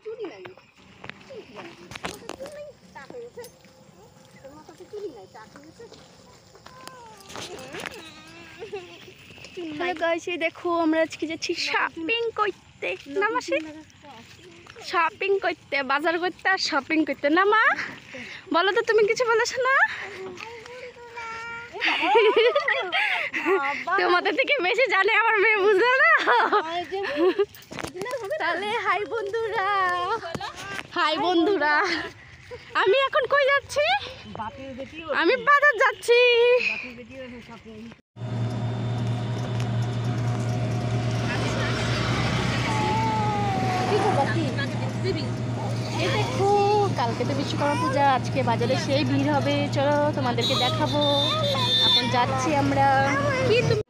চুরি নাই, চুল নেই, টাক হয়ে গেছে, তোর মাথাতে চুরি নাই, টাক হয়ে গেছে। হ্যালো গাইস, এই দেখো আমরা আজকে যাচ্ছি শপিং করতে। না মাসি, শপিং করতে, বাজার করতে আর শপিং করতে। না মা, বলো তো, তুমি কিছু বলেছো না? তোমাদের থেকে বেশি জানে আমার মেয়ে, বুঝলো না? তাহলে হাই বন্ধুরা, হাই বন্ধুরা, আমি এখন কই যাচ্ছি? আমি বাজার যাচ্ছি। দেখো, কালকে তো বিশ্বকর্মা পূজা, আজকে বাজারে সেই ভিড় হবে। চলো তোমাদেরকে দেখাবো। এখন যাচ্ছি আমরা। কি তুমি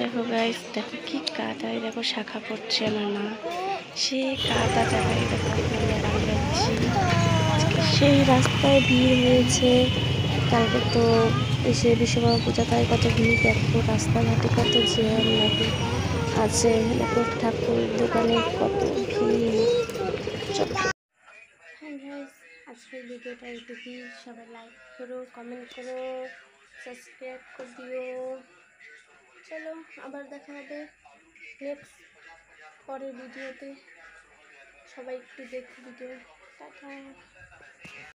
দেখো গাইস, দেখো কি কাদা, দেখো শাখা পড়ছে আমার মা। সেই কাদা জায়গায় দেখো আমি যাচ্ছি। আজকে সেই রাস্তায় ভিড় হয়েছে। কালকে তো এসে বিশ্বকর্মা পূজা, তাই কত ভিড়। দেখো রাস্তাঘাটে কত জ্যাম লাগে আছে, দেখো ঠাকুর দোকানে কত ভিড়। আজকের ভিডিওটা এটুকুই। সবাই লাইক করো, কমেন্ট করো, সাবস্ক্রাইব করে দিও। চলো আবার দেখা হবে নেক্সট পরের ভিডিওতে। সবাই একটু দেখো ভিডিও। টাটা।